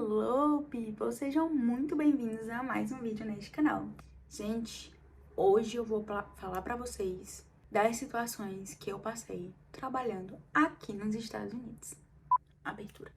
Hello, people! Sejam muito bem-vindos a mais um vídeo neste canal. Gente, hoje eu vou falar pra vocês das situações que eu passei trabalhando aqui nos Estados Unidos. Abertura.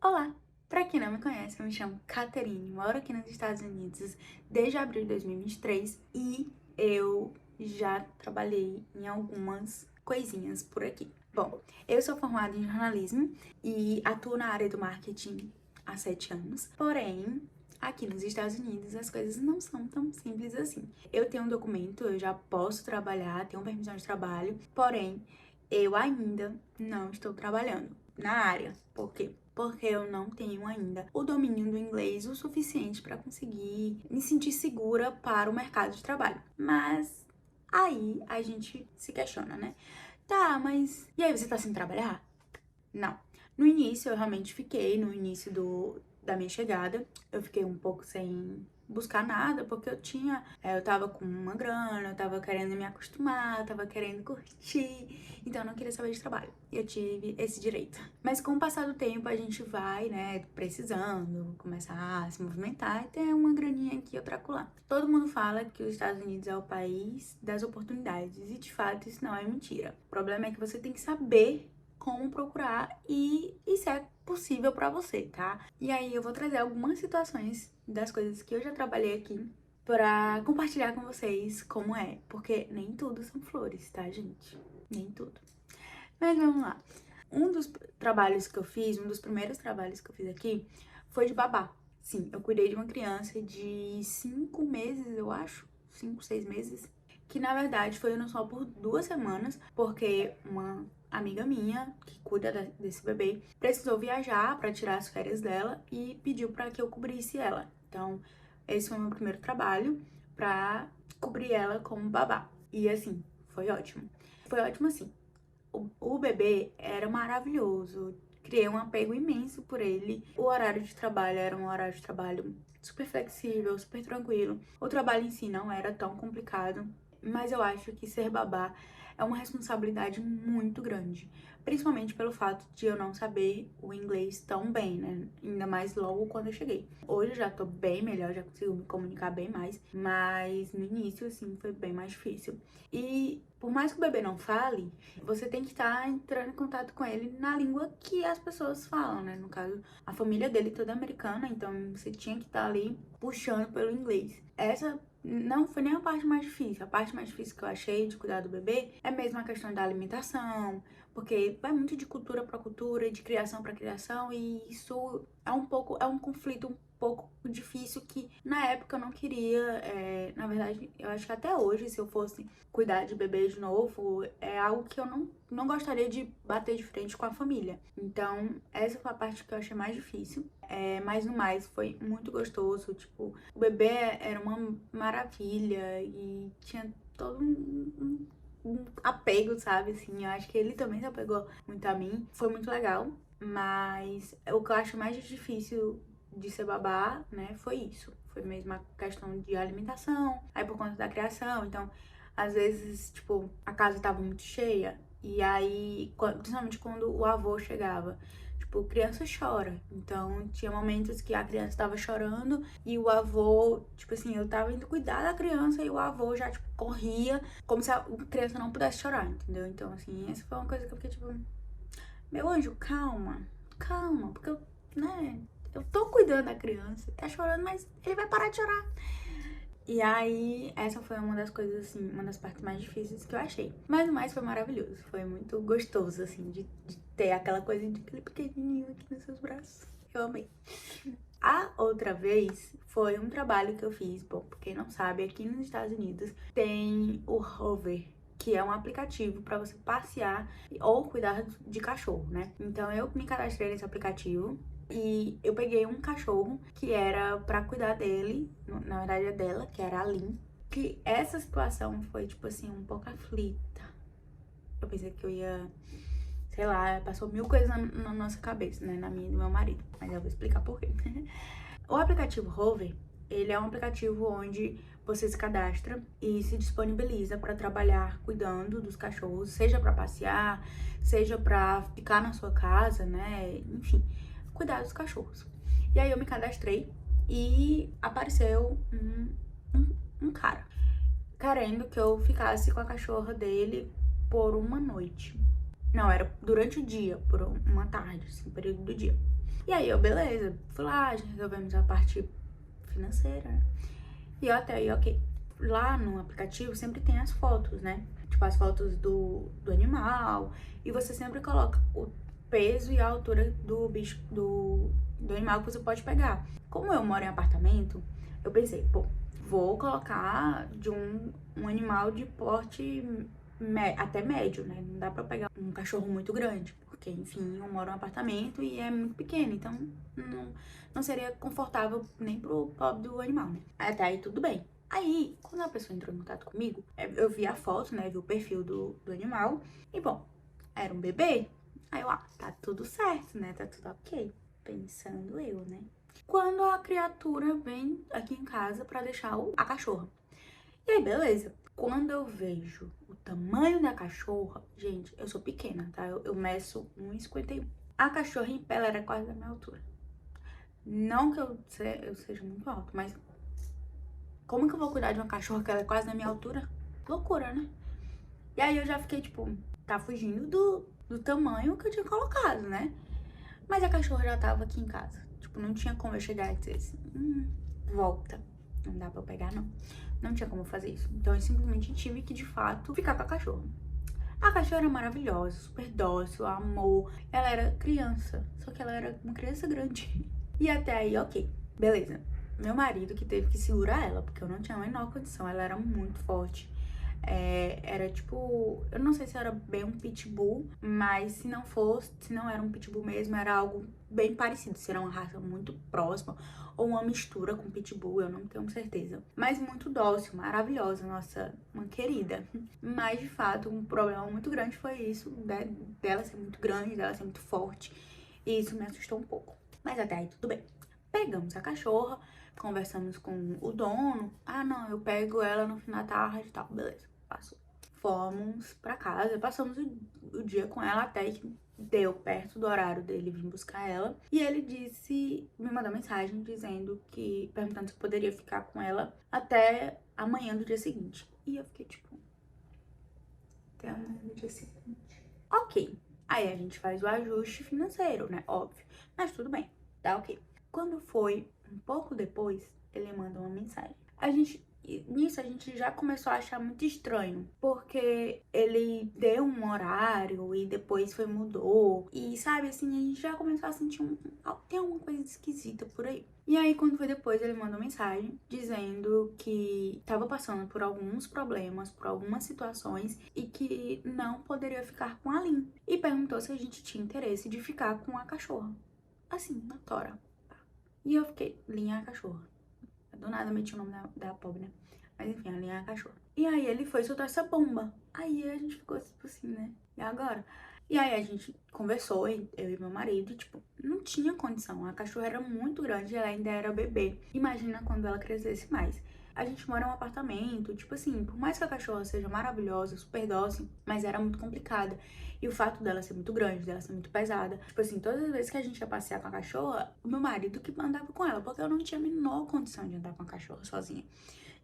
Olá! Pra quem não me conhece, eu me chamo Caterine, moro aqui nos Estados Unidos desde abril de 2023 e eu já trabalhei em algumas coisinhas por aqui. Bom, eu sou formada em jornalismo e atuo na área do marketing há 7 anos, porém, aqui nos Estados Unidos as coisas não são tão simples assim. Eu tenho um documento, eu já posso trabalhar, tenho permissão de trabalho, porém, eu ainda não estou trabalhando na área. Por quê? Porque eu não tenho ainda o domínio do inglês o suficiente para conseguir me sentir segura para o mercado de trabalho. Mas aí a gente se questiona, né? Tá, mas e aí, você tá sem trabalhar? Não. No início eu realmente fiquei, no início da minha chegada, eu fiquei um pouco sem buscar nada, porque eu tava com uma grana, eu tava querendo me acostumar, eu tava querendo curtir, então eu não queria saber de trabalho. Eu tive esse direito. Mas com o passar do tempo a gente vai, né, precisando começar a se movimentar e ter uma graninha aqui, outra acolá. Todo mundo fala que os Estados Unidos é o país das oportunidades, e de fato isso não é mentira. O problema é que você tem que saber como procurar e isso é possível pra você, tá? E aí eu vou trazer algumas situações das coisas que eu já trabalhei aqui pra compartilhar com vocês como é, porque nem tudo são flores, tá, gente? Nem tudo. Mas vamos lá. Um dos trabalhos que eu fiz, um dos primeiros trabalhos que eu fiz aqui foi de babá. Sim, eu cuidei de uma criança de 5 meses, eu acho, 5, 6 meses, que na verdade foi só por 2 semanas, porque uma amiga minha, que cuida desse bebê, precisou viajar para tirar as férias dela e pediu para que eu cobrisse ela. Então, esse foi o meu primeiro trabalho pra cobrir ela como babá. E assim, foi ótimo. Foi ótimo assim. O bebê era maravilhoso. Criei um apego imenso por ele. O horário de trabalho era um horário de trabalho super flexível, super tranquilo. O trabalho em si não era tão complicado, mas eu acho que ser babá é uma responsabilidade muito grande, principalmente pelo fato de eu não saber o inglês tão bem, né? Ainda mais logo quando eu cheguei. Hoje eu já tô bem melhor, já consigo me comunicar bem mais, mas no início, assim, foi bem mais difícil. E por mais que o bebê não fale, você tem que estar entrando em contato com ele na língua que as pessoas falam, né? No caso, a família dele toda americana, então você tinha que estar ali puxando pelo inglês. Essa não foi nem a parte mais difícil. A parte mais difícil que eu achei de cuidar do bebê é mesmo a questão da alimentação, porque vai muito de cultura para cultura, de criação para criação, e isso é um conflito um pouco difícil que na época eu não queria. Na verdade, eu acho que até hoje, se eu fosse cuidar de bebê de novo, é algo que eu não gostaria de bater de frente com a família. Então, essa foi a parte que eu achei mais difícil. Mas no mais, foi muito gostoso. Tipo, o bebê era uma maravilha e tinha todo um apego, sabe? Assim, eu acho que ele também se apegou muito a mim. Foi muito legal. Mas o que eu acho mais difícil de ser babá, né, foi isso. Foi mesmo a questão de alimentação, aí por conta da criação. Então, às vezes, tipo, a casa tava muito cheia, e aí, principalmente quando o avô chegava, tipo, criança chora. Então, tinha momentos que a criança tava chorando e o avô, tipo assim, eu tava indo cuidar da criança e o avô já, tipo, corria como se a criança não pudesse chorar, entendeu? Então, assim, essa foi uma coisa que eu fiquei, tipo, meu anjo, calma, calma, porque eu, né, eu tô cuidando da criança, tá chorando, mas ele vai parar de chorar. E aí, essa foi uma das coisas, assim, uma das partes mais difíceis que eu achei. Mas o mais foi maravilhoso, foi muito gostoso, assim, de ter aquela coisa de aquele pequenininho aqui nos seus braços. Eu amei. A outra vez foi um trabalho que eu fiz, bom, pra quem não sabe, aqui nos Estados Unidos tem o Hover, que é um aplicativo para você passear ou cuidar de cachorro, né? Então eu me cadastrei nesse aplicativo e eu peguei um cachorro que era para cuidar dele, na verdade é dela, que era a Lin. Que essa situação foi, tipo assim, um pouco aflita. Eu pensei que eu ia, sei lá, passou mil coisas na nossa cabeça, né? Na minha e do meu marido. Mas eu vou explicar por quê. O aplicativo Hover, ele é um aplicativo onde você se cadastra e se disponibiliza para trabalhar cuidando dos cachorros, seja para passear, seja para ficar na sua casa, né? Enfim, cuidar dos cachorros. E aí eu me cadastrei e apareceu um cara querendo que eu ficasse com a cachorra dele por uma noite. Não, era durante o dia, por uma tarde, assim, período do dia. E aí eu, beleza, fui lá, já resolvemos a parte financeira, né? E eu até aí, ok. Lá no aplicativo sempre tem as fotos, né? Tipo, as fotos do animal. E você sempre coloca o peso e a altura do bicho, do animal que você pode pegar. Como eu moro em apartamento, eu pensei, pô, vou colocar de um animal de porte até médio, né? Não dá pra pegar um cachorro muito grande, porque, enfim, eu moro em um apartamento e é muito pequeno, então não seria confortável nem pro pobre do animal, né? Até aí tudo bem. Aí, quando a pessoa entrou em contato comigo, eu vi a foto, né? Vi o perfil do animal e, bom, era um bebê. Aí eu, tá tudo certo, né? Tá tudo ok. Pensando eu, né? Quando a criatura vem aqui em casa pra deixar a cachorra. E aí, beleza. Quando eu vejo o tamanho da cachorra, gente, eu sou pequena, tá? Eu meço 1,51. A cachorra em pé, ela era quase da minha altura. Não que eu seja muito alta, mas como que eu vou cuidar de uma cachorra que ela é quase da minha altura? Loucura, né? E aí eu já fiquei, tipo, tá fugindo do tamanho que eu tinha colocado, né? Mas a cachorra já tava aqui em casa. Tipo, não tinha como eu chegar e dizer assim, volta. Não dá pra eu pegar, não. Não tinha como fazer isso. Então eu simplesmente tive que, de fato, ficar com a cachorra. A cachorra era maravilhosa, super dócil, amor. Ela era criança, só que ela era uma criança grande. E até aí, ok, beleza. Meu marido que teve que segurar ela, porque eu não tinha a menor condição. Ela era muito forte. Era tipo, eu não sei se era bem um pitbull, mas se não era um pitbull mesmo, era algo bem parecido, se era uma raça muito próxima ou uma mistura com pitbull, eu não tenho certeza. Mas muito dócil, maravilhosa, nossa, uma querida. Mas de fato, um problema muito grande foi isso, né, dela ser muito grande, dela ser muito forte, e isso me assustou um pouco. Mas até aí tudo bem. Pegamos a cachorra, conversamos com o dono. Ah, não, eu pego ela no fim da tarde e tal, beleza. Passou. Fomos pra casa, passamos o dia com ela até que deu perto do horário dele vir buscar ela. E ele me mandou mensagem dizendo que, perguntando se eu poderia ficar com ela até amanhã do dia seguinte. E eu fiquei tipo, até amanhã do dia seguinte. Ok. Aí a gente faz o ajuste financeiro, né? Óbvio. Mas tudo bem, tá ok. Quando foi um pouco depois, ele manda uma mensagem. Nisso a gente já começou a achar muito estranho, porque ele deu um horário e depois mudou. E sabe, assim, a gente já começou a sentir tem alguma coisa esquisita por aí. E aí, quando foi depois, ele mandou mensagem dizendo que tava passando por alguns problemas, por algumas situações e que não poderia ficar com a Lin. E perguntou se a gente tinha interesse de ficar com a cachorra. Assim, na tora. E eu fiquei, Lin é a cachorra. Do nada meti o nome da pobre, né? Mas enfim, a Linha é a cachorra. E aí ele foi soltar essa bomba. Aí a gente ficou tipo assim, né? E agora? E aí a gente conversou, eu e meu marido, e tipo, não tinha condição. A cachorra era muito grande e ela ainda era bebê. Imagina quando ela crescesse mais. A gente mora em um apartamento, tipo assim, por mais que a cachorra seja maravilhosa, super dócil, mas era muito complicada. E o fato dela ser muito grande, dela ser muito pesada. Tipo assim, todas as vezes que a gente ia passear com a cachorra, o meu marido que andava com ela, porque eu não tinha a menor condição de andar com a cachorra sozinha.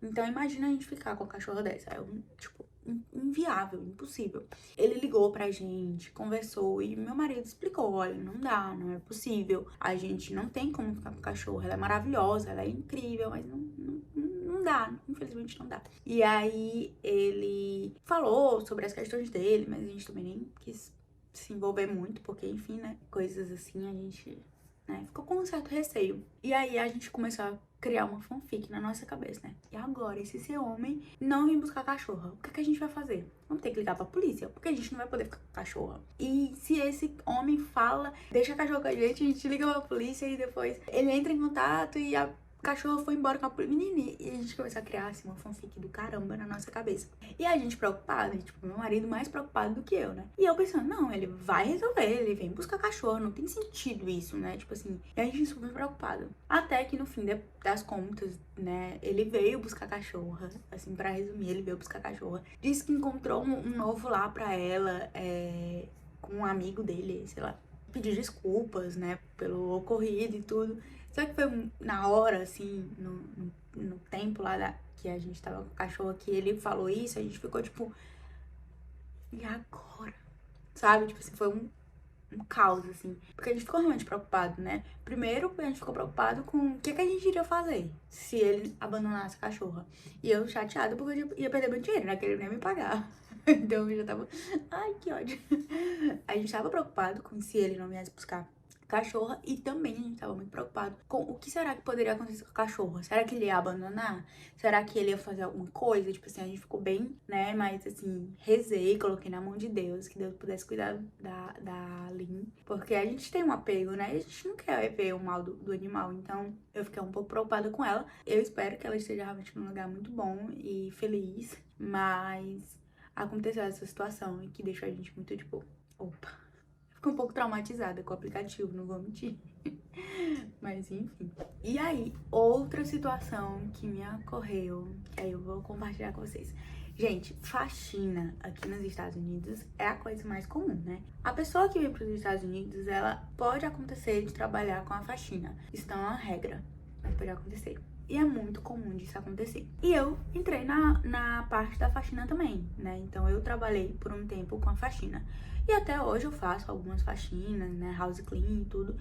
Então imagina a gente ficar com a cachorra dessa. Tipo, inviável, impossível. Ele ligou pra gente, conversou e meu marido explicou, olha, não dá, não é possível. A gente não tem como ficar com a cachorra, ela é maravilhosa, ela é incrível, mas não dá, infelizmente não dá. E aí ele falou sobre as questões dele, mas a gente também nem quis se envolver muito, porque enfim, né, coisas assim a gente, né, ficou com um certo receio. E aí a gente começou a criar uma fanfic na nossa cabeça, né? E agora, e se esse homem não vir buscar a cachorra, o que é que a gente vai fazer? Vamos ter que ligar pra polícia, porque a gente não vai poder ficar com a cachorra. E se esse homem fala, deixa a cachorra com a gente liga pra polícia e depois ele entra em contato e a O cachorro foi embora com a menininha e a gente começou a criar, assim, uma fanfic do caramba na nossa cabeça. E a gente preocupada, tipo, meu marido mais preocupado do que eu, né? E eu pensando, não, ele vai resolver, ele vem buscar cachorro, não tem sentido isso, né? Tipo assim, e a gente super preocupado. Até que no fim das contas, né, ele veio buscar cachorra, assim, pra resumir, ele veio buscar cachorra. Disse que encontrou um novo lá pra ela, com um amigo dele, sei lá. Pediu desculpas, né, pelo ocorrido e tudo. Só que foi na hora, assim, no tempo lá que a gente tava com o cachorro, que ele falou isso, a gente ficou tipo, e agora? Sabe? Tipo assim, foi um caos, assim. Porque a gente ficou realmente preocupado, né? Primeiro, a gente ficou preocupado com o que a gente iria fazer se ele abandonasse a cachorra. E eu chateada porque eu ia perder meu dinheiro, né? Que ele nem ia me pagar. Então eu já tava, ai, que ódio. A gente tava preocupado com se ele não viesse buscar cachorra e também a gente tava muito preocupado com o que será que poderia acontecer com a cachorra. Será que ele ia abandonar? Será que ele ia fazer alguma coisa? Tipo assim, a gente ficou bem, né? Mas assim, rezei, coloquei na mão de Deus, que Deus pudesse cuidar da Lin. Porque a gente tem um apego, né? E a gente não quer ver o mal do animal. Então eu fiquei um pouco preocupada com ela. Eu espero que ela esteja realmente num lugar muito bom e feliz. Mas aconteceu essa situação e que deixou a gente muito tipo, opa. Fiquei um pouco traumatizada com o aplicativo, não vou mentir. Mas enfim. E aí, outra situação que me ocorreu, que aí eu vou compartilhar com vocês. Gente, faxina aqui nos Estados Unidos é a coisa mais comum, né? A pessoa que vem para os Estados Unidos, ela pode acontecer de trabalhar com a faxina. Isso não é uma regra, mas pode acontecer. E é muito comum disso acontecer. E eu entrei na parte da faxina também, né? Então eu trabalhei por um tempo com a faxina. E até hoje eu faço algumas faxinas, né? House clean e tudo.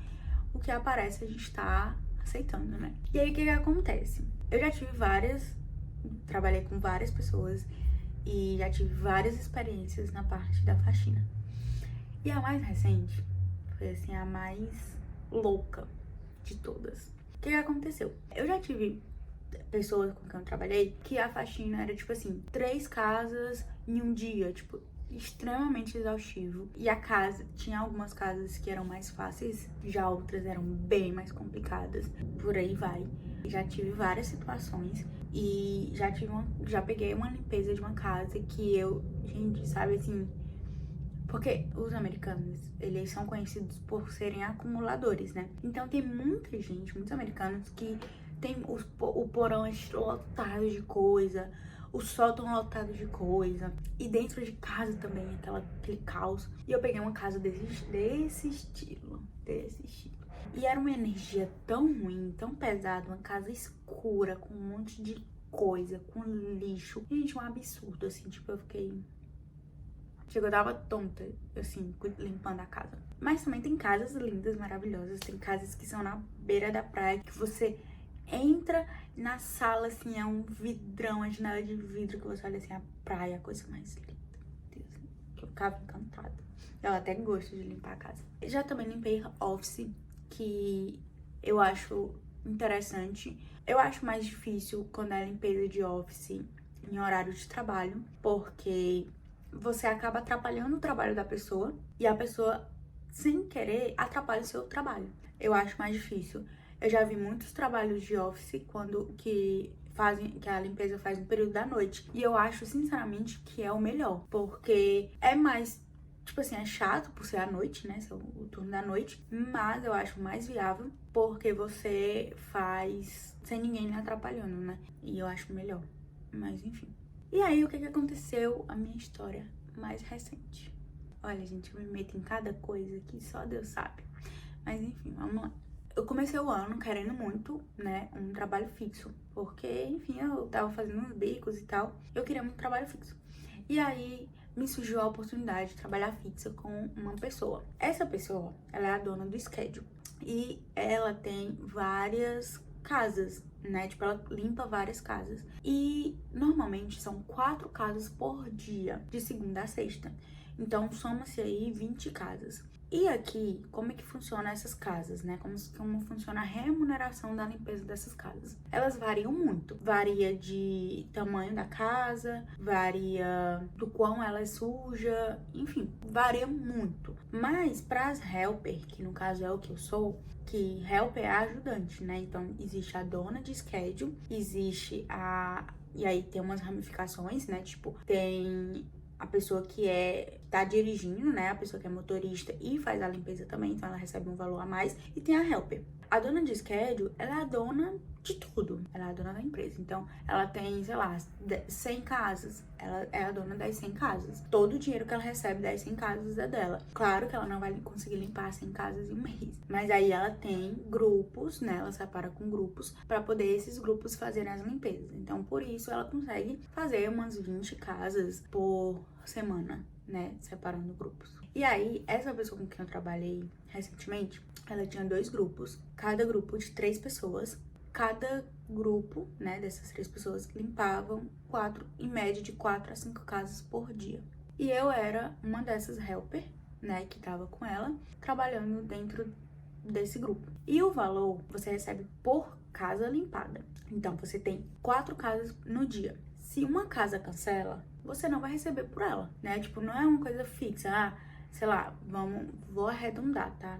O que aparece a gente tá aceitando, né? E aí o que acontece? Eu já tive trabalhei com várias pessoas e já tive várias experiências na parte da faxina. E a mais recente foi assim, a mais louca de todas. O que aconteceu? Eu já tive pessoas com quem eu trabalhei que a faxina era tipo assim, 3 casas em um dia, tipo, extremamente exaustivo. E a casa, tinha algumas casas que eram mais fáceis, já outras eram bem mais complicadas. Por aí vai. Já tive várias situações e já peguei uma limpeza de uma casa que gente, sabe assim, porque os americanos, eles são conhecidos por serem acumuladores, né? Então tem muita gente, muitos americanos que tem o porão lotado de coisa, o sótão lotado de coisa, e dentro de casa também, aquele caos. E eu peguei uma casa desse estilo. E era uma energia tão ruim, tão pesada, uma casa escura, com um monte de coisa, com lixo. Gente, um absurdo, assim, tipo, eu fiquei... Chegou, eu tava tonta, assim, limpando a casa. Mas também tem casas lindas, maravilhosas. Tem casas que são na beira da praia, que você entra na sala, assim, é um vidrão, a janela de vidro, que você olha, assim, a praia, a coisa mais linda. Meu Deus, que eu ficava encantada. Eu até gosto de limpar a casa. Eu já também limpei office, que eu acho interessante. Eu acho mais difícil quando é limpeza de office em horário de trabalho, porque você acaba atrapalhando o trabalho da pessoa e a pessoa, sem querer, atrapalha o seu trabalho. Eu acho mais difícil. Eu já vi muitos trabalhos de office que a limpeza faz no período da noite. E eu acho, sinceramente, que é o melhor. Porque é mais, tipo assim, é chato por ser à noite, né? Ser o turno da noite. Mas eu acho mais viável porque você faz sem ninguém lhe atrapalhando, né? E eu acho melhor. Mas enfim. E aí, o que aconteceu? A minha história mais recente. Olha, gente, eu me meto em cada coisa que só Deus sabe. Mas enfim, vamos lá. Eu comecei o ano querendo muito, né, um trabalho fixo. Porque, enfim, eu tava fazendo uns bicos e tal. Eu queria um trabalho fixo. E aí, me surgiu a oportunidade de trabalhar fixa com uma pessoa. Essa pessoa, ela é a dona do schedule. E ela tem várias casas, né? Tipo, ela limpa várias casas. E normalmente são 4 casas por dia, de segunda a sexta. Então, soma-se aí 20 casas. E aqui, como é que funciona essas casas, né? Como funciona a remuneração da limpeza dessas casas? Elas variam muito. Varia de tamanho da casa, varia do quão ela é suja, enfim, varia muito. Mas para as helper, que no caso é o que eu sou, que helper é a ajudante, né? Então, existe a dona de schedule, existe a... E aí tem umas ramificações, né? Tipo, tem a pessoa que tá dirigindo, né? A pessoa que é motorista e faz a limpeza também, então ela recebe um valor a mais. E tem a helper. A dona de schedule, ela é a dona de tudo. Ela é a dona da empresa. Então, ela tem, sei lá, 100 casas. Ela é a dona das 100 casas. Todo o dinheiro que ela recebe das 100 casas é dela. Claro que ela não vai conseguir limpar 100 casas em um mês. Mas aí ela tem grupos, né? Ela separa com grupos para poder esses grupos fazerem as limpezas. Então, por isso, ela consegue fazer umas 20 casas por semana, né? Separando grupos. E aí, essa pessoa com quem eu trabalhei recentemente, ela tinha 2 grupos, cada grupo de 3 pessoas. Cada grupo, né, dessas 3 pessoas limpavam em média de 4 a 5 casas por dia. E eu era uma dessas helper, né, que tava com ela, trabalhando dentro desse grupo. E o valor você recebe por casa limpada. Então, você tem 4 casas no dia. Se uma casa cancela, você não vai receber por ela, né? Tipo, não é uma coisa fixa, sei lá, vou arredondar, tá?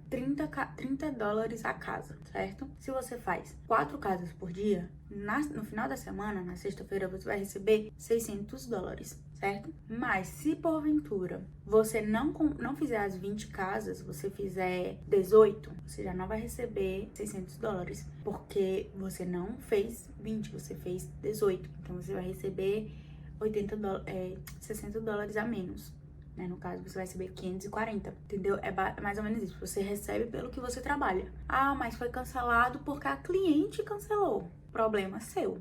$30 a casa, certo? Se você faz 4 casas por dia, no final da semana, na sexta-feira, você vai receber $600, certo? Mas se porventura você não fizer as 20 casas, você fizer 18, você já não vai receber $600, porque você não fez 20, você fez 18. Então você vai receber $60 a menos. Né? No caso, você vai receber 540, entendeu? É mais ou menos isso. Você recebe pelo que você trabalha. Ah, mas foi cancelado porque a cliente cancelou. Problema seu.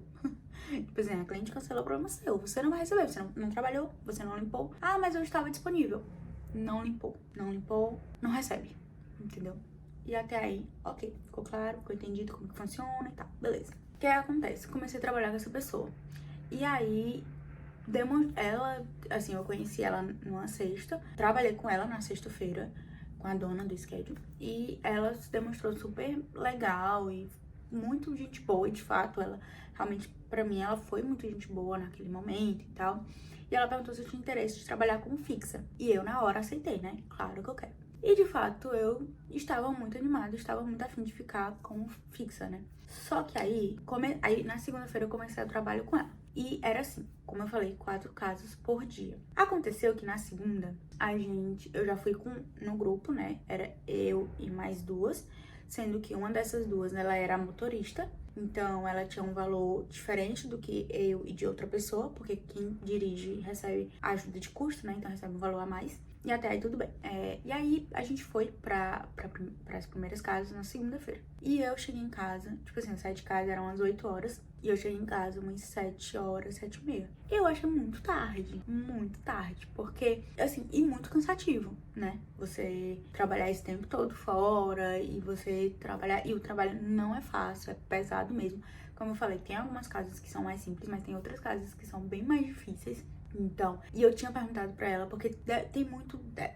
Tipo assim, a cliente cancelou, problema seu. Você não vai receber, você não trabalhou, você não limpou. Ah, mas eu estava disponível. Não limpou. Não limpou, não recebe. Entendeu? E até aí, ok. Ficou claro, ficou entendido como que funciona e tal. Beleza. O que acontece? Comecei a trabalhar com essa pessoa. E aí... ela, assim, eu conheci ela numa sexta, trabalhei com ela na sexta-feira, com a dona do schedule, e ela se demonstrou super legal e muito gente boa, e de fato, ela realmente, pra mim, ela foi muito gente boa naquele momento e tal. E ela perguntou se eu tinha interesse de trabalhar como fixa, e eu na hora aceitei, né? Claro que eu quero. E de fato, eu estava muito animada, estava muito afim de ficar como fixa, né? Só que aí na segunda-feira eu comecei o trabalho com ela. E era assim, como eu falei, 4 casas por dia. Aconteceu que na segunda, eu já fui no grupo, né? Era eu e mais 2, sendo que uma dessas 2, ela era motorista. Então, ela tinha um valor diferente do que eu e de outra pessoa, porque quem dirige recebe ajuda de custo, né? Então, recebe um valor a mais. E até aí tudo bem. E aí a gente foi para as primeiras casas na segunda-feira. E eu cheguei em casa, tipo assim, eu saí de casa, eram umas 8 horas. E eu cheguei em casa umas 7 horas, 7h30. Eu achei muito tarde, porque, assim, e muito cansativo, né? Você trabalhar esse tempo todo fora e você trabalhar. E o trabalho não é fácil, é pesado mesmo. Como eu falei, tem algumas casas que são mais simples, mas tem outras casas que são bem mais difíceis. Então, e eu tinha perguntado pra ela, porque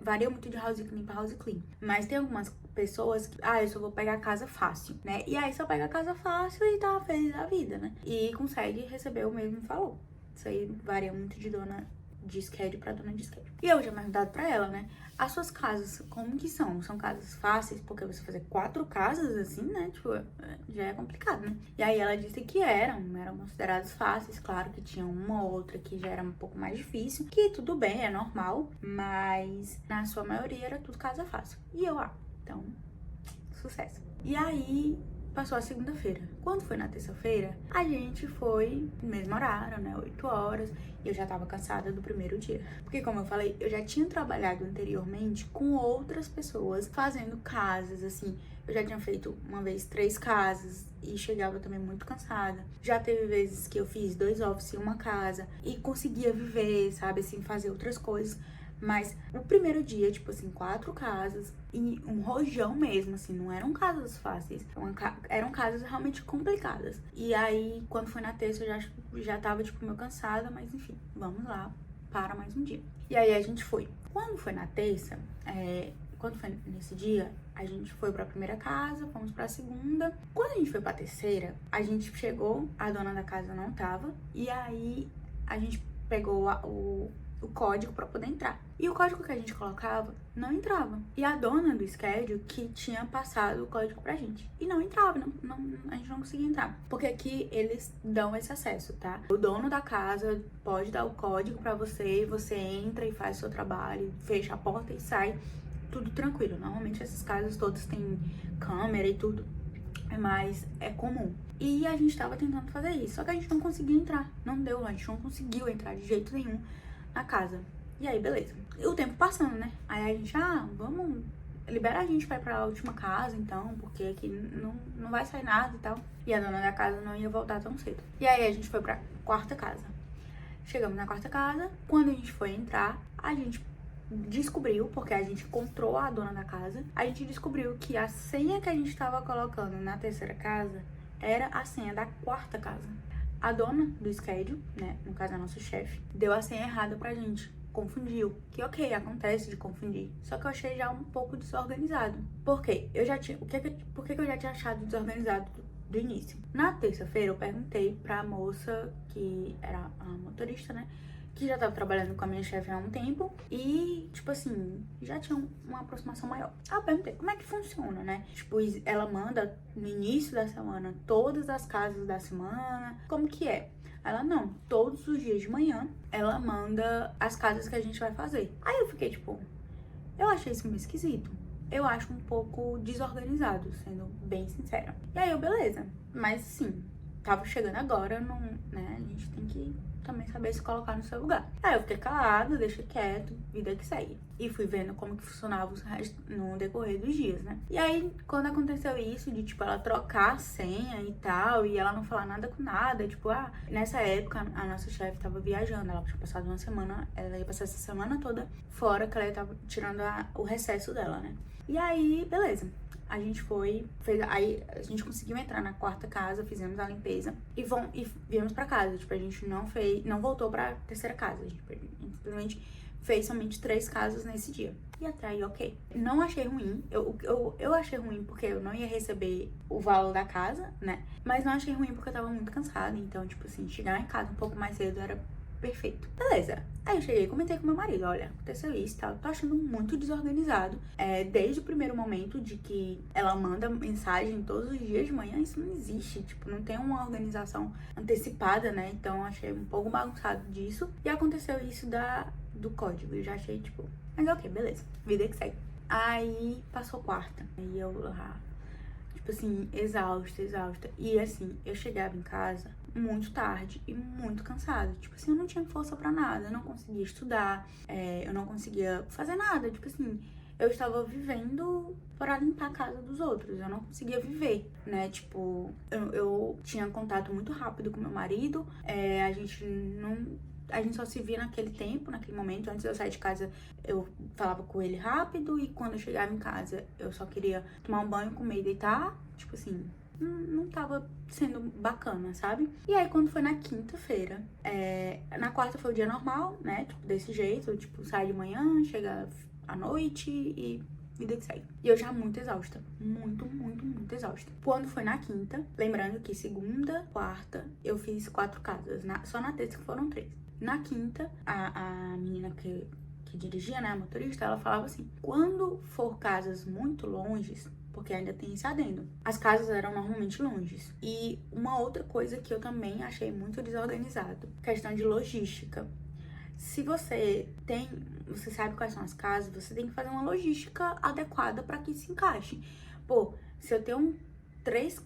varia muito de house clean pra house clean. Mas tem algumas pessoas que, eu só vou pegar a casa fácil, né? E aí só pega a casa fácil e tá feliz da vida, né? E consegue receber o mesmo valor. Isso aí varia muito de dona de schedule pra dona de schedule. E eu tinha perguntado pra ela, né? As suas casas, como que são? São casas fáceis? Porque você fazer 4 casas assim, né? Tipo, já é complicado, né? E aí ela disse que eram consideradas fáceis. Claro que tinha uma ou outra que já era um pouco mais difícil. Que tudo bem, é normal. Mas na sua maioria era tudo casa fácil. E eu, então, sucesso. E aí... passou a segunda-feira. Quando foi na terça-feira, a gente foi no mesmo horário, né? 8 horas. E eu já tava cansada do primeiro dia. Porque, como eu falei, eu já tinha trabalhado anteriormente com outras pessoas fazendo casas, assim. Eu já tinha feito uma vez 3 casas e chegava também muito cansada. Já teve vezes que eu fiz 2 office em uma casa e conseguia viver, sabe? Assim, fazer outras coisas. Mas o primeiro dia, tipo assim, 4 casas e um rojão mesmo, assim, não eram casas fáceis, eram casas realmente complicadas. E aí, quando foi na terça, eu já tava, tipo, meio cansada, mas enfim, vamos lá, para mais um dia. E aí a gente foi. Quando foi na terça, quando foi nesse dia, a gente foi pra primeira casa, fomos pra segunda. Quando a gente foi pra terceira, a gente chegou, a dona da casa não tava, e aí a gente pegou o código pra poder entrar. E o código que a gente colocava não entrava. E a dona do schedule que tinha passado o código pra gente. E não entrava, a gente não conseguia entrar. Porque aqui eles dão esse acesso, tá? O dono da casa pode dar o código pra você, você entra e faz o seu trabalho, fecha a porta e sai. Tudo tranquilo. Normalmente essas casas todas têm câmera e tudo, mas é comum. E a gente tava tentando fazer isso, só que a gente não conseguia entrar. Não deu, a gente não conseguiu entrar de jeito nenhum na casa. E aí, beleza. E o tempo passando, né? Aí a gente, vamos, libera a gente pra ir pra última casa, então, porque aqui não vai sair nada e tal. E a dona da casa não ia voltar tão cedo. E aí a gente foi pra quarta casa. Chegamos na quarta casa, quando a gente foi entrar, a gente descobriu, porque a gente encontrou a dona da casa, a gente descobriu que a senha que a gente tava colocando na terceira casa era a senha da quarta casa. A dona do schedule, né, no caso a nossa chefe, deu a senha errada pra gente, confundiu. Que ok, acontece de confundir. Só que eu achei já um pouco desorganizado. Por quê? Por que eu já tinha achado desorganizado do início? Na terça-feira eu perguntei pra moça, que era a motorista, né, que já tava trabalhando com a minha chefe há um tempo e, tipo assim, já tinha uma aproximação maior. Aí eu perguntei, como é que funciona, né? Tipo, ela manda no início da semana todas as casas da semana, como que é? Ela, não, todos os dias de manhã ela manda as casas que a gente vai fazer. Aí eu fiquei, tipo, eu achei isso meio esquisito. Eu acho um pouco desorganizado, sendo bem sincera. E aí eu, beleza. Mas, sim, tava chegando agora, não, né? A gente tem que também saber se colocar no seu lugar. Aí eu fiquei calada, deixei quieto, vida que segue. E fui vendo como que funcionava no decorrer dos dias, né? E aí, quando aconteceu isso, de, tipo, ela trocar a senha e tal, e ela não falar nada com nada, tipo, nessa época, a nossa chefe tava viajando, ela tinha passado uma semana, ela ia passar essa semana toda fora, que ela tava tirando o recesso dela, né? E aí, beleza. A gente aí a gente conseguiu entrar na quarta casa, fizemos a limpeza e viemos pra casa. Tipo, a gente não voltou pra terceira casa. A gente simplesmente fez somente 3 casas nesse dia. E até aí, ok. Não achei ruim. Eu achei ruim porque eu não ia receber o valor da casa, né? Mas não achei ruim porque eu tava muito cansada. Então, tipo assim, chegar em casa um pouco mais cedo era perfeito. Beleza. Aí eu cheguei e comentei com meu marido, olha, aconteceu isso e tal, tô achando muito desorganizado. Desde o primeiro momento de que ela manda mensagem todos os dias de manhã, isso não existe, tipo, não tem uma organização antecipada, né? Então eu achei um pouco bagunçado disso. E aconteceu isso do código, eu já achei, tipo, mas ok, beleza, vida que segue. Aí passou quarta, e eu lá, tipo assim, exausta. E assim, eu chegava em casa muito tarde e muito cansada. Tipo assim, eu não tinha força pra nada, eu não conseguia estudar, eu não conseguia fazer nada. Tipo assim, eu estava vivendo para limpar a casa dos outros, eu não conseguia viver, né? Tipo, eu tinha contato muito rápido com meu marido, a gente só se via naquele tempo, naquele momento. Antes de eu sair de casa, eu falava com ele rápido. E quando eu chegava em casa, eu só queria tomar um banho, comer e deitar. Tipo assim, não tava sendo bacana, sabe? E aí, quando foi na quinta-feira, na quarta foi o dia normal, né? Tipo, desse jeito. Tipo, sai de manhã, chega à noite e vida que segue. E eu já muito exausta. Muito exausta. Quando foi na quinta, lembrando que segunda, quarta, eu fiz 4 casas. Só na terça que foram 3. Na quinta, a menina que dirigia, né, a motorista, ela falava assim, quando for casas muito longes, porque ainda tem esse adendo, as casas eram normalmente longes. E uma outra coisa que eu também achei muito desorganizado, questão de logística. Se você sabe quais são as casas, você tem que fazer uma logística adequada para que se encaixe. Pô, se eu tenho 3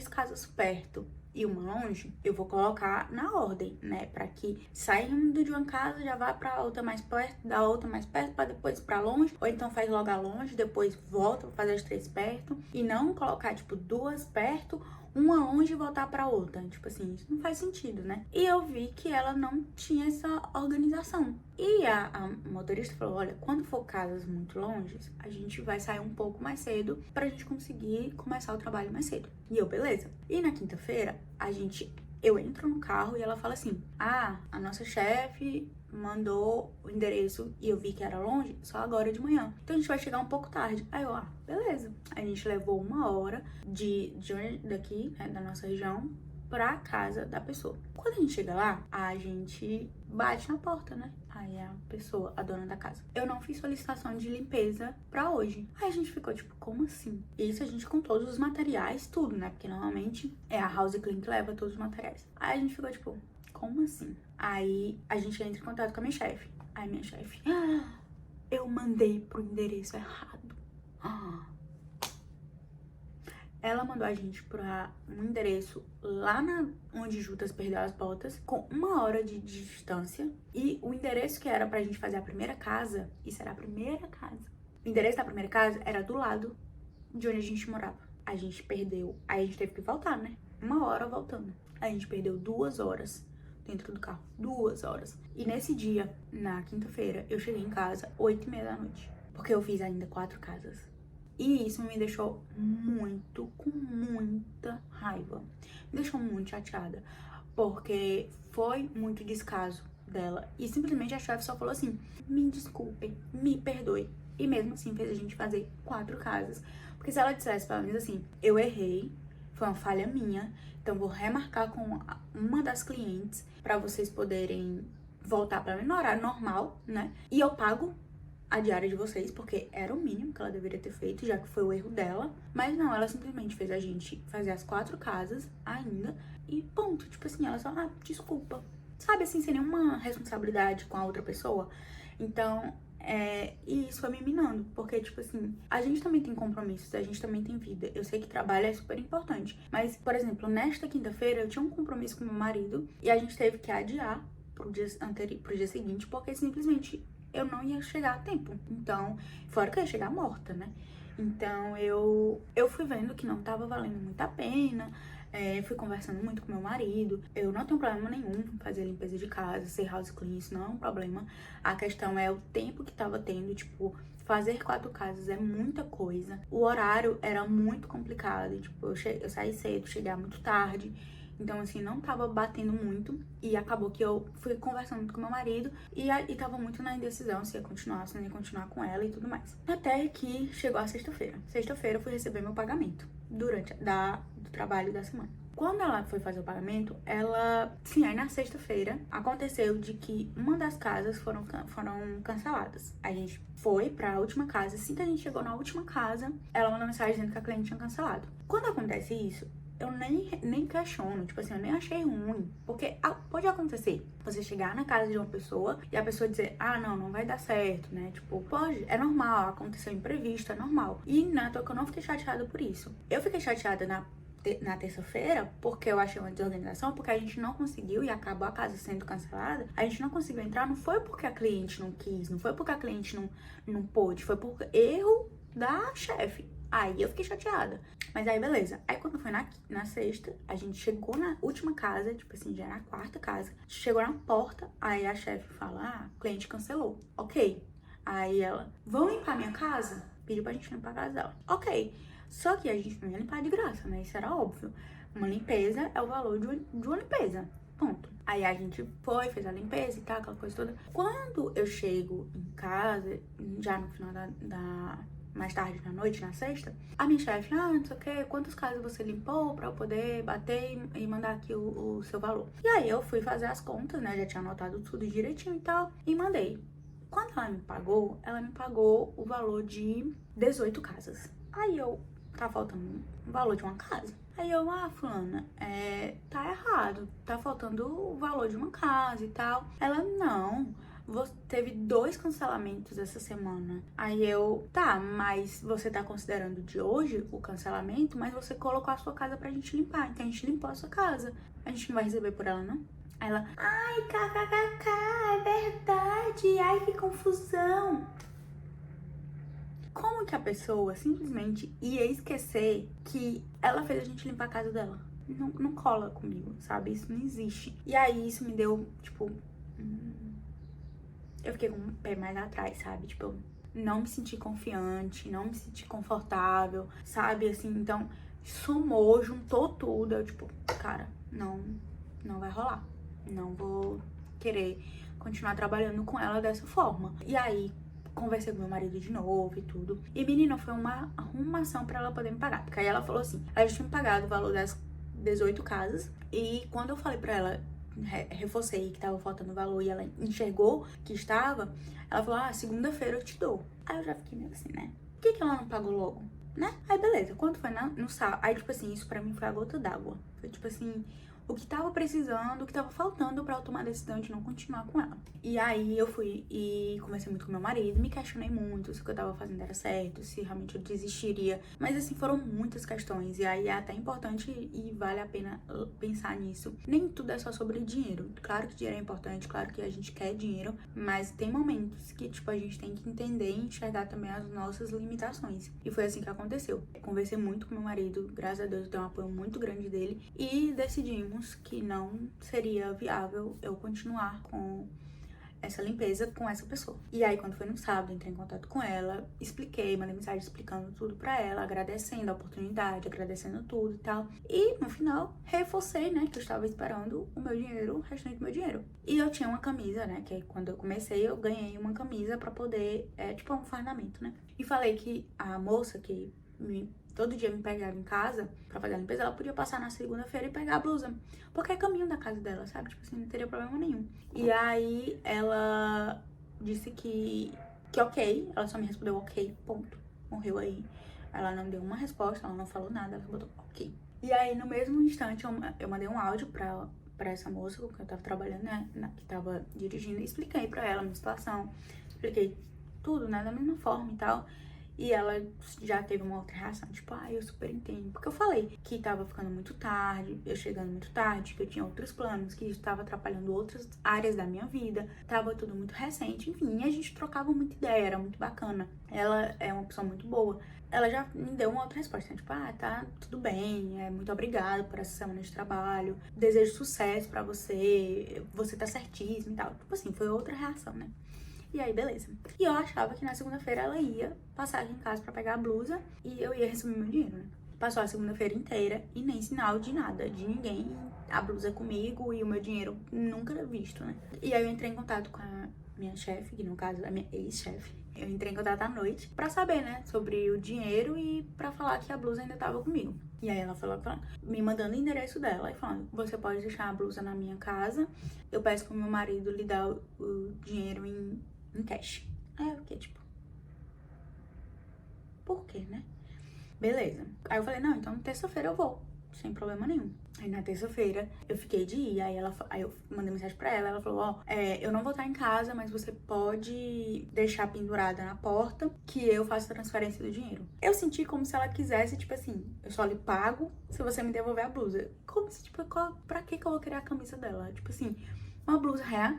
casas perto e uma longe, eu vou colocar na ordem, né? Pra que saindo de uma casa já vá pra outra mais perto, da outra mais perto, pra depois ir pra longe. Ou então faz logo a longe, depois volta pra fazer as 3 perto. E não colocar, tipo, 2 perto, uma longe e voltar pra outra. Tipo assim, isso não faz sentido, né? E eu vi que ela não tinha essa organização. E a motorista falou, olha, quando for casas muito longes, a gente vai sair um pouco mais cedo pra gente conseguir começar o trabalho mais cedo. E eu, beleza. E na quinta-feira, Eu entro no carro e ela fala assim: ah, a nossa chefe mandou o endereço e eu vi que era longe só agora de manhã. Então a gente vai chegar um pouco tarde. Aí eu, beleza. A gente levou 1 hora daqui, né, da nossa região, pra casa da pessoa. Quando a gente chega lá, a gente bate na porta, né? Aí a pessoa, a dona da casa: eu não fiz solicitação de limpeza pra hoje. Aí a gente ficou tipo, como assim? Isso a gente com todos os materiais, tudo, né? Porque normalmente é a House Clean que leva todos os materiais. Aí a gente ficou tipo, como assim? Aí a gente entra em contato com a minha chefe. Aí minha chefe: eu mandei pro endereço errado. Ela mandou a gente pra um endereço lá onde Jutas perdeu as botas, com 1 hora de distância. E o endereço que era pra gente fazer a primeira casa, isso era a primeira casa. O endereço da primeira casa era do lado de onde a gente morava. A gente perdeu, aí a gente teve que voltar, né? 1 hora voltando. A gente perdeu 2 horas dentro do carro. 2 horas. E nesse dia, na quinta-feira, eu cheguei em casa 8h30 da noite. Porque eu fiz ainda 4 casas. E isso me deixou com muita raiva. Me deixou muito chateada. Porque foi muito descaso dela. E simplesmente a chefe só falou assim: me desculpem, me perdoe. E mesmo assim fez a gente fazer 4 casas. Porque se ela dissesse pelo menos assim: eu errei, foi uma falha minha, então vou remarcar com uma das clientes pra vocês poderem voltar pra mim no horário normal, né? E eu pago a diária de vocês, porque era o mínimo que ela deveria ter feito, já que foi o erro dela. Mas não, ela simplesmente fez a gente fazer as 4 casas ainda e ponto. Tipo assim, ela só, desculpa. Sabe assim, sem nenhuma responsabilidade com a outra pessoa. Então, e isso foi me minando, porque, tipo assim, a gente também tem compromissos, a gente também tem vida. Eu sei que trabalho é super importante, mas, por exemplo, nesta quinta-feira eu tinha um compromisso com meu marido e a gente teve que adiar pro dia seguinte, porque simplesmente eu não ia chegar a tempo. Então, fora que eu ia chegar morta, né? Então, eu fui vendo que não tava valendo muito a pena. Fui conversando muito com meu marido. Eu não tenho problema nenhum em fazer limpeza de casa, ser house clean, isso não é um problema. A questão é o tempo que tava tendo, tipo, fazer 4 casas é muita coisa. O horário era muito complicado, tipo, eu saí cedo, chegar muito tarde. Então, assim, não tava batendo muito. E acabou que eu fui conversando muito com meu marido e tava muito na indecisão se ia continuar, se não ia continuar com ela e tudo mais. Até que chegou a sexta-feira. Sexta-feira eu fui receber meu pagamento do trabalho da semana. Quando ela foi fazer o pagamento, sim, aí na sexta-feira aconteceu de que uma das casas foram canceladas. A gente foi pra última casa. Assim que a gente chegou na última casa, ela mandou mensagem dizendo que a cliente tinha cancelado. Quando acontece isso, eu nem questiono, tipo assim, eu nem achei ruim. Porque pode acontecer você chegar na casa de uma pessoa e a pessoa dizer: não vai dar certo, né? Tipo, pode, é normal, aconteceu imprevisto, é normal. E na toa que eu não fiquei chateada por isso. Eu fiquei chateada na terça-feira, porque eu achei uma desorganização, porque a gente não conseguiu e acabou a casa sendo cancelada. A gente não conseguiu entrar, não foi porque a cliente não quis, não foi porque a cliente não pôde, foi por erro da chefe. Aí eu fiquei chateada. Mas aí, beleza. Aí quando foi na sexta, a gente chegou na última casa, tipo assim, já era a 4ª casa. A gente chegou na porta, aí a chefe fala: o cliente cancelou. Ok. Aí ela: vão limpar minha casa? Pediu pra gente limpar a casa dela. Ok. Só que a gente não ia limpar de graça, né? Isso era óbvio. Uma limpeza é o valor de uma limpeza. Ponto. Aí a gente fez a limpeza e tal, aquela coisa toda. Quando eu chego em casa, já no final mais tarde na noite, na sexta, a minha chefe: não sei o que, quantas casas você limpou pra eu poder bater e mandar aqui o seu valor. E aí eu fui fazer as contas, né, já tinha anotado tudo direitinho e tal, e mandei. Quando ela me pagou o valor de 18 casas. Aí tá faltando o valor de uma casa. Aí eu: fulana, tá errado, tá faltando o valor de uma casa e tal. Ela: não, teve 2 cancelamentos essa semana. Aí eu: tá, mas você tá considerando de hoje o cancelamento, mas você colocou a sua casa pra gente limpar, então a gente limpou a sua casa. A gente não vai receber por ela, não? Aí ela: ai, kkkk, é verdade, ai, que confusão. Como que a pessoa simplesmente ia esquecer que ela fez a gente limpar a casa dela? Não cola comigo, sabe? Isso não existe. E aí isso me deu, tipo, eu fiquei com o pé mais atrás, sabe? Tipo, eu não me senti confiante, não me senti confortável, sabe? Assim, então, somou, juntou tudo. Eu, tipo, cara, não não vai rolar. Não vou querer continuar trabalhando com ela dessa forma. E aí, conversei com meu marido de novo e tudo. E, menina, foi uma arrumação pra ela poder me pagar. Porque aí ela falou assim, ela já tinha me pagado o valor das 18 casas. E quando eu falei pra ela, reforcei que tava faltando valor e ela enxergou que estava, ela falou, ah, segunda-feira eu te dou. Aí eu já fiquei meio assim, né? Por que ela não pagou logo? Né? Aí beleza, quando foi no sábado, aí tipo assim, isso pra mim foi a gota d'água. Foi tipo assim, o que tava precisando, o que tava faltando pra eu tomar a decisão de não continuar com ela. E aí eu fui e conversei muito com meu marido, me questionei muito se o que eu tava fazendo era certo, se realmente eu desistiria. Mas assim, foram muitas questões e aí é até importante e vale a pena pensar nisso. Nem tudo é só sobre dinheiro. Claro que dinheiro é importante, claro que a gente quer dinheiro, mas tem momentos que, tipo, a gente tem que entender e enxergar também as nossas limitações. E foi assim que aconteceu. Conversei muito com meu marido, graças a Deus eu tenho um apoio muito grande dele e decidimos que não seria viável eu continuar com essa limpeza com essa pessoa. E aí, quando foi no sábado, entrei em contato com ela, expliquei, mandei mensagem explicando tudo pra ela, agradecendo a oportunidade, agradecendo tudo e tal. E, no final, reforcei, né, que eu estava esperando o meu dinheiro, o restante do meu dinheiro. E eu tinha uma camisa, né, que quando eu comecei, eu ganhei uma camisa pra poder, tipo, um fardamento, né. E falei que a moça que todo dia me pegava em casa pra fazer a limpeza, ela podia passar na segunda-feira e pegar a blusa. Porque é caminho da casa dela, sabe? Tipo assim, não teria problema nenhum. E aí ela disse que ok, ela só me respondeu ok, ponto. Morreu aí. Ela não deu uma resposta, ela não falou nada, ela só botou ok. E aí, no mesmo instante, eu mandei um áudio pra essa moça com quem eu tava trabalhando, né? Que tava dirigindo, e expliquei pra ela a minha situação. Expliquei tudo, né? Da mesma forma e tal. E ela já teve uma outra reação, tipo, eu super entendo. Porque eu falei que tava ficando muito tarde, eu chegando muito tarde, que eu tinha outros planos, que isso tava atrapalhando outras áreas da minha vida, tava tudo muito recente, enfim, e a gente trocava muita ideia, era muito bacana. Ela é uma pessoa muito boa. Ela já me deu uma outra resposta, né? Tipo, tá tudo bem, muito obrigada por essa semana de trabalho, desejo sucesso pra você, você tá certíssimo e tal. Tipo assim, foi outra reação, né? E aí, beleza. E eu achava que na segunda-feira ela ia passar aqui em casa pra pegar a blusa e eu ia receber meu dinheiro, né? Passou a segunda-feira inteira e nem sinal de nada, de ninguém, a blusa comigo e o meu dinheiro nunca visto, né? E aí eu entrei em contato com a minha chefe, que no caso é a minha ex-chefe. Eu entrei em contato à noite pra saber, né, sobre o dinheiro e pra falar que a blusa ainda tava comigo. E aí ela falou, me mandando o endereço dela e falando, você pode deixar a blusa na minha casa, eu peço pro meu marido lhe dar o dinheiro em cash. Aí eu fiquei tipo, por quê, né? Beleza. Aí eu falei, não, então terça-feira eu vou, sem problema nenhum. Aí na terça-feira eu fiquei de ir, aí eu mandei mensagem pra ela, ela falou, eu não vou estar em casa, mas você pode deixar pendurada na porta que eu faço a transferência do dinheiro. Eu senti como se ela quisesse, tipo assim, eu só lhe pago se você me devolver a blusa. Como se, tipo, pra que eu vou querer a camisa dela? Tipo assim, uma blusa real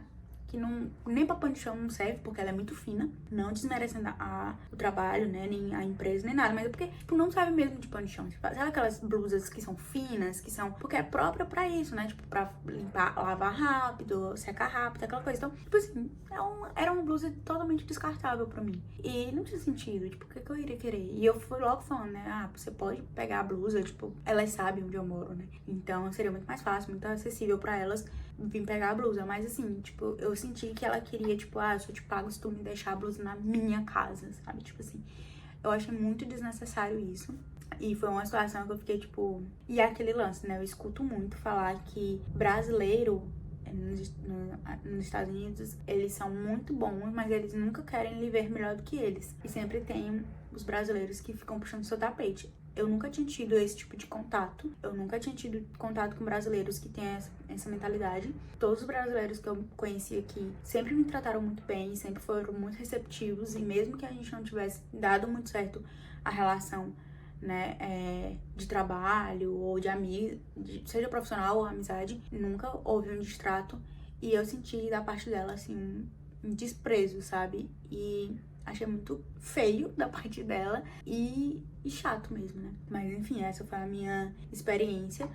que não, nem pra pano de chão não serve, porque ela é muito fina, não desmerecendo o trabalho, né, nem a empresa, nem nada, mas é porque, tipo, não serve mesmo de pano de chão. Sabe aquelas blusas que são finas, que são, porque é própria pra isso, né, tipo, pra limpar, lavar rápido, secar rápido, aquela coisa. Então, tipo assim, era uma blusa totalmente descartável pra mim. E não tinha sentido, tipo, o que eu iria querer? E eu fui logo falando, né, você pode pegar a blusa, tipo, elas sabem onde eu moro, né, então seria muito mais fácil, muito acessível pra elas vim pegar a blusa, mas assim, tipo, eu senti que ela queria, tipo, eu só te pago se tu me deixar a blusa na minha casa, sabe? Tipo assim, eu achei muito desnecessário isso. E foi uma situação que eu fiquei, tipo... E é aquele lance, né? Eu escuto muito falar que brasileiro, nos Estados Unidos, eles são muito bons, mas eles nunca querem lhe ver melhor do que eles. E sempre tem os brasileiros que ficam puxando seu tapete. Eu nunca tinha tido esse tipo de contato. Eu nunca tinha tido contato com brasileiros que têm essa mentalidade. Todos os brasileiros que eu conheci aqui sempre me trataram muito bem, sempre foram muito receptivos. E mesmo que a gente não tivesse dado muito certo a relação, né, de trabalho ou de amigo, seja profissional ou amizade, nunca houve um distrato. E eu senti da parte dela, assim, um desprezo, sabe? E achei muito feio da parte dela e chato mesmo, né? Mas enfim, essa foi a minha experiência.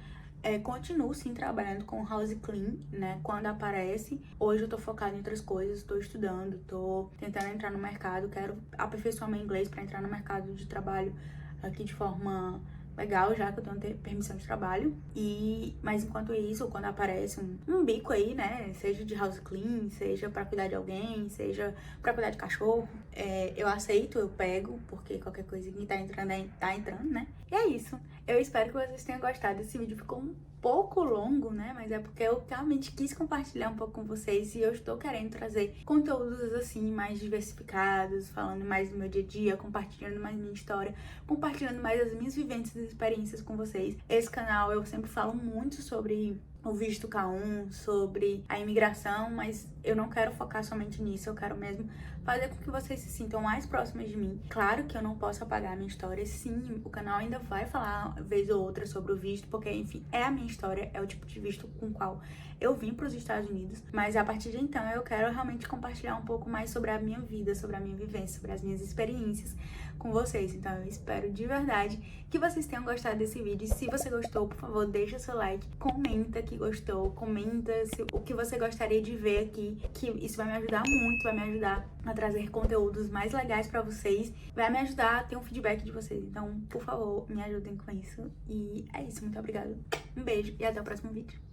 Continuo sim trabalhando com house clean, né? Quando aparece. Hoje eu tô focada em outras coisas, tô estudando, tô tentando entrar no mercado, quero aperfeiçoar meu inglês pra entrar no mercado de trabalho aqui de forma legal já, que eu tenho permissão de trabalho. Mas enquanto isso, quando aparece um bico aí, né, seja de house clean, seja pra cuidar de alguém, seja pra cuidar de cachorro, eu aceito, eu pego, porque qualquer coisa que tá entrando, né? E é isso. Eu espero que vocês tenham gostado. Esse vídeo ficou um pouco longo, né? Mas é porque eu realmente quis compartilhar um pouco com vocês e eu estou querendo trazer conteúdos assim mais diversificados, falando mais do meu dia a dia, compartilhando mais minha história, compartilhando mais as minhas vivências e experiências com vocês. Esse canal eu sempre falo muito sobre o visto K1, sobre a imigração, mas eu não quero focar somente nisso, eu quero mesmo fazer com que vocês se sintam mais próximos de mim. Claro que eu não posso apagar a minha história, sim, o canal ainda vai falar vez ou outra sobre o visto, porque, enfim, é a minha história, é o tipo de visto com o qual eu vim para os Estados Unidos, mas a partir de então eu quero realmente compartilhar um pouco mais sobre a minha vida, sobre a minha vivência, sobre as minhas experiências com vocês. Então eu espero de verdade que vocês tenham gostado desse vídeo. E se você gostou, por favor, deixa seu like, comenta que gostou, comenta o que você gostaria de ver aqui, que isso vai me ajudar muito, vai me ajudar a trazer conteúdos mais legais pra vocês, vai me ajudar a ter um feedback de vocês. Então, por favor, me ajudem com isso. E é isso, muito obrigada. Um beijo e até o próximo vídeo.